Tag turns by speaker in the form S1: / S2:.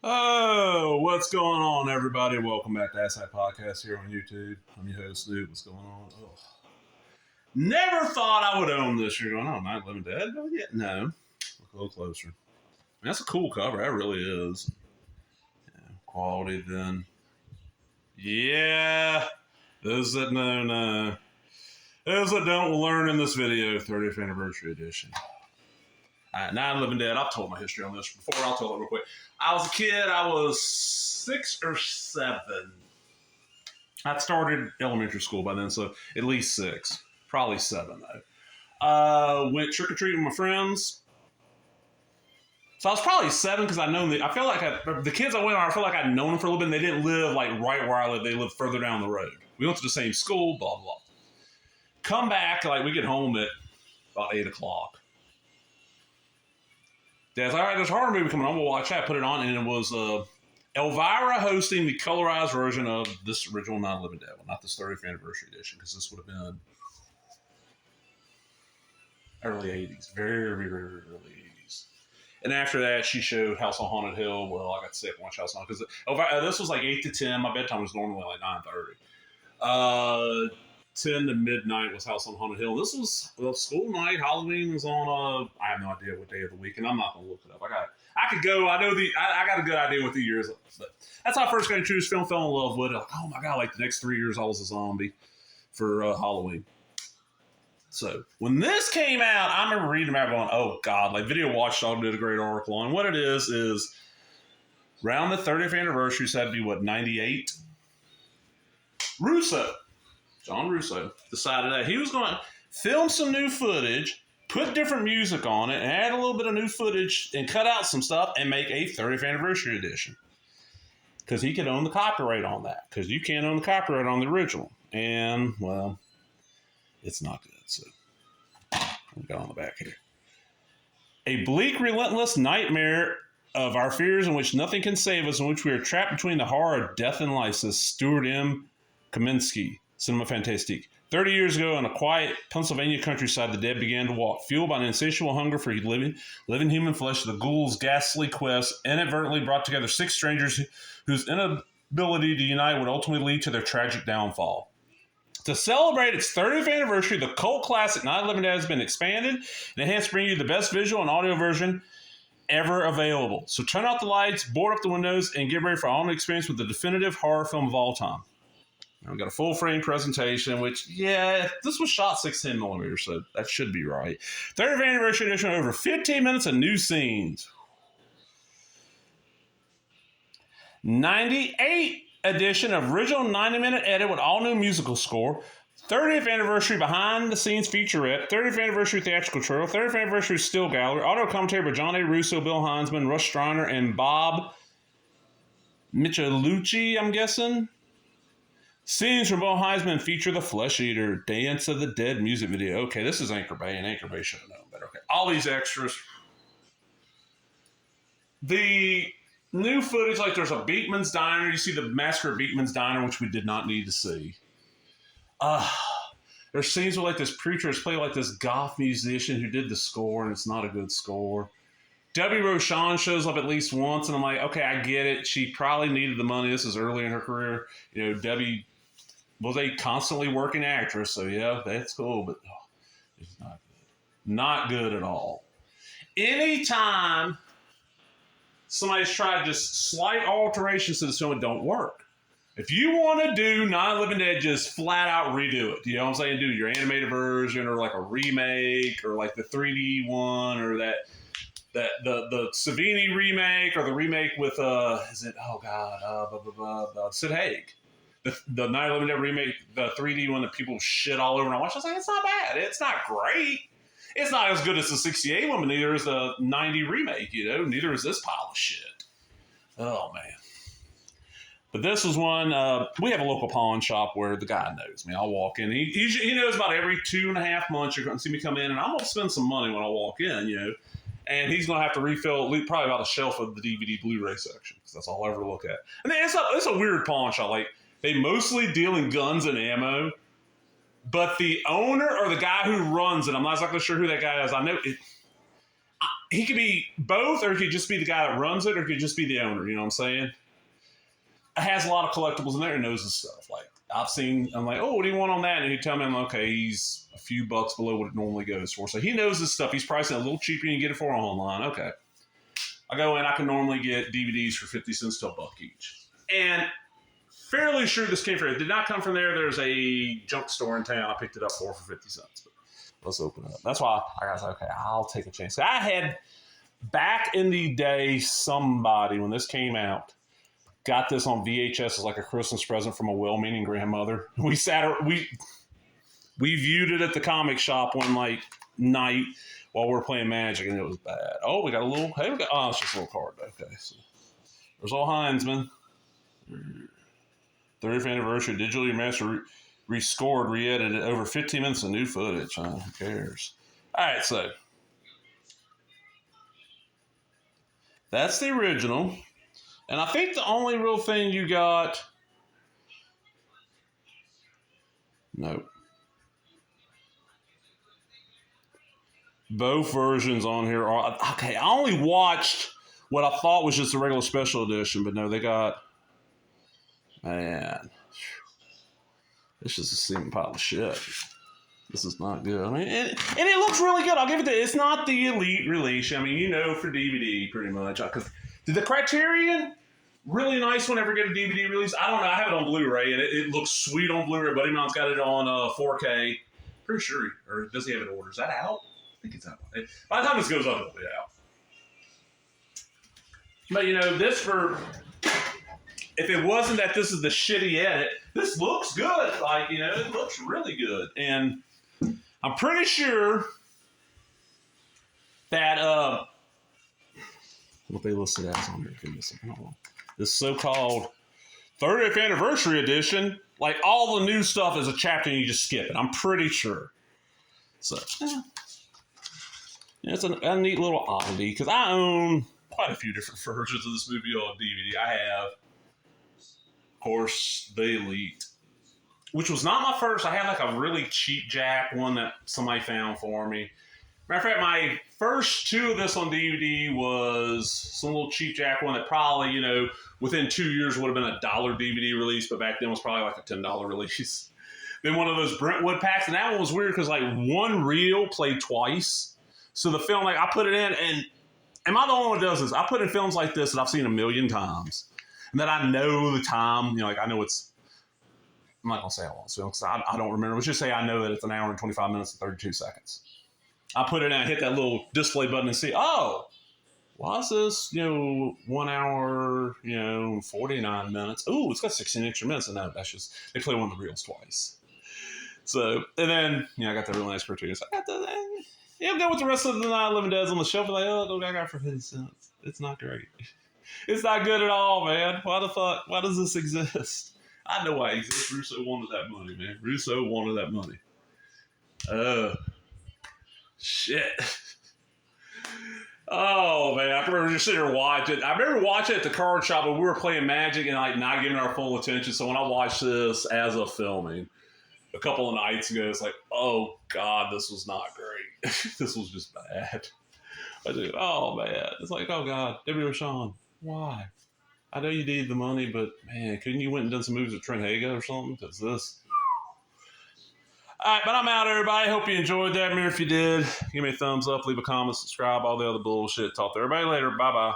S1: Oh, what's going on, everybody? Welcome back to Aside Podcast here on YouTube. I'm your host, Luke. What's going on? Oh. Never thought I would own this. You're going, oh, Night Living Dead? But yeah, no. Look a little closer. I mean, that's a cool cover. That really is. Yeah, quality then. Yeah. Those that know, know. Those that don't will learn in this video, 30th Anniversary Edition. Night Living Dead. I've told my history on this before. I'll tell it real quick. I was a kid. I was 6 or 7. I'd started elementary school by then, so at least 6. Probably 7, though. Went trick-or-treating with my friends. So I was probably 7 because I'd known I feel like the kids I went on, I feel like I'd known them for a little bit, and they didn't live like right where I lived. They lived further down the road. We went to the same school, blah, blah. Come back, like we get home at about 8 o'clock. Dad's like, all right, there's a horror movie coming on. We'll watch that. Put it on, and it was Elvira hosting the colorized version of this original Night Living Dead, not this 30th Anniversary Edition, because this would have been early 80s. Very, very, very early 80s. And after that, she showed House on Haunted Hill. Well, I got sick and watched House on Haunted Hill. Because this was like 8 to 10. My bedtime was normally like 9:30. 10 to midnight was House on Haunted Hill. This was school night. Halloween was on. I have no idea what day of the week, and I'm not gonna look it up. I could go. I know I got a good idea what the year is, but that's how I first got introduced. Fell in love with it. Like, oh my god! Like the next 3 years, I was a zombie for Halloween. So when this came out, I remember reading about it going, oh god! Like Video Watchdog did a great article on what it is around the 30th anniversary. So that'd be what 98. John Russo decided that he was going to film some new footage, put different music on it, and add a little bit of new footage and cut out some stuff and make a 30th anniversary edition. Because he could own the copyright on that. Because you can't own the copyright on the original. And, well, it's not good. So, we got on the back here. A bleak, relentless nightmare of our fears in which nothing can save us, in which we are trapped between the horror of death and life, says Stuart M. Kaminsky. Cinema Fantastique. 30 years ago, in a quiet Pennsylvania countryside, the dead began to walk. Fueled by an insatiable hunger for living human flesh, the ghouls' ghastly quest inadvertently brought together 6 strangers whose inability to unite would ultimately lead to their tragic downfall. To celebrate its 30th anniversary, the cult classic Night Living Dead has been expanded and enhanced to bring you the best visual and audio version ever available. So turn out the lights, board up the windows, and get ready for all new experience with the definitive horror film of all time. Now we got a full frame presentation, which, yeah, this was shot 610 millimeters, so that should be right. 30th anniversary edition, over 15 minutes of new scenes. 98 edition of original 90-minute edit with all new musical score. 30th anniversary behind the scenes featurette. 30th anniversary theatrical trailer. 30th anniversary still gallery. Audio commentary by John A. Russo, Bill Heinzman, Russ Streiner, and Bob Michelucci, I'm guessing. Scenes from Bill Heisman feature the Flesh Eater, Dance of the Dead music video. Okay, this is Anchor Bay, and Anchor Bay should have known better. Okay, all these extras. The new footage, like there's a Beekman's Diner. You see the Massacre at Beekman's Diner, which we did not need to see. There's scenes where like this preacher is playing like this goth musician who did the score, and it's not a good score. Debbie Rochon shows up at least once, and I'm like, okay, I get it. She probably needed the money. This is early in her career. You know, Debbie was a constantly working actress, so yeah, that's cool, but it's not good. Not good at all. Anytime somebody's tried just slight alterations to the film, it don't work. If you want to do Night Living Dead, just flat out redo it. You know what I'm saying? Do your animated version or like a remake or like the 3D one or the Savini remake or the remake with Sid Haig. The Night Living Dead remake, the 3D one that people shit all over and I watched. I was like, it's not bad. It's not great. It's not as good as the 68 one, but neither is the 90 remake, you know? Neither is this pile of shit. Oh, man. But this was one, we have a local pawn shop where the guy knows me. I'll walk in. He knows about every 2.5 months you're going to see me come in, and I'm going to spend some money when I walk in, you know? And he's going to have to refill probably about a shelf of the DVD Blu-ray section, because that's all I ever look at. And it's a weird pawn shop. Like, they mostly deal in guns and ammo, but the owner or the guy who runs it, I'm not exactly sure who that guy is. I know he could be both, or he could just be the guy that runs it, or he could just be the owner. You know what I'm saying? It has a lot of collectibles in there and knows his stuff. Like I'm like, oh, what do you want on that? And he'd tell me, I'm like, okay, he's a few bucks below what it normally goes for. So he knows his stuff. He's pricing it a little cheaper than you get it for online. Okay. I go in, I can normally get DVDs for 50 cents to $1 each. And fairly sure this came from, it did not come from there. There's a junk store in town. I picked it up for 50 cents. But let's open it up. That's why I was like, okay, I'll take a chance. I had, back in the day, somebody, when this came out, got this on VHS as like a Christmas present from a well-meaning grandmother. We viewed it at the comic shop one night while we were playing Magic, and it was bad. Oh, we got a little. Hey, it's just a little card. Okay, so there's old Heinzman. 30th anniversary, digitally remastered, rescored, re-edited, over 15 minutes of new footage. Who cares? All right, so that's the original. And I think the only real thing you got... Nope. Both versions on here are... Okay, I only watched what I thought was just a regular special edition, but no, they got... Man. This is a steaming pile of shit. This is not good. I mean, and it looks really good. I'll give it to... It's not the elite release. I mean, you know, for DVD, pretty much. Because did the Criterion... Really nice whenever you get a DVD release. I don't know. I have it on Blu-ray, and it looks sweet on Blu-ray. Buddy mine's got it on 4K. Pretty sure. Or does he have it ordered? Is that out? I think it's out. By the time this goes up, it'll be out. But, you know, this for... If it wasn't that this is the shitty edit, this looks good. Like, you know, it looks really good. And I'm pretty sure that... what they listed as on here. Give me a second. Hold on. This so-called 30th anniversary edition, like all the new stuff is a chapter and you just skip it. I'm pretty sure. So, yeah, it's a neat little oddity because I own quite a few different versions of this movie on DVD. I have, of course, the Elite, which was not my first. I had like a really cheap jack one that somebody found for me. Matter of fact, my first two of this on DVD was some little cheap jack one that probably, you know, within 2 years would have been a $1 DVD release, but back then was probably like a $10 release. Then one of those Brentwood packs, and that one was weird because like one reel played twice. So the film, like I put it in, and am I the only one who does this? I put in films like this that I've seen a million times, and that I know the time, you know, like I know it's, I'm not going to say how long it's because I don't remember. Let's just say I know that it's an hour and 25 minutes and 32 seconds. I put it in, I hit that little display button and see, oh, why is this, you know, 1 hour, you know, 49 minutes? Ooh, it's got 16 extra minutes. And no, that's just, they play one of the reels twice. So, and then, you know, I got the real nice cartoon. So I got the, yeah, go with the rest of the Night of the Living Dead's on the shelf. Like, oh, I got it for 50 cents. It's not great. It's not good at all, man. Why the fuck? Why does this exist? I know why it exists. Russo wanted that money, man. Russo wanted that money. Shit. Oh, man. I remember just sitting there watching. I remember watching it at the card shop when we were playing Magic and like not giving our full attention. So when I watched this as a filming a couple of nights ago, it's like, oh, God, this was not great. This was just bad. I did, oh, man. It's like, oh, God. W. Rashawn, why? I know you need the money, but, man, couldn't you went and done some moves with Trent Haga or something? Because this... All right, but I'm out, everybody. Hope you enjoyed that. If you did, give me a thumbs up, leave a comment, subscribe, all the other bullshit. Talk to everybody later. Bye-bye.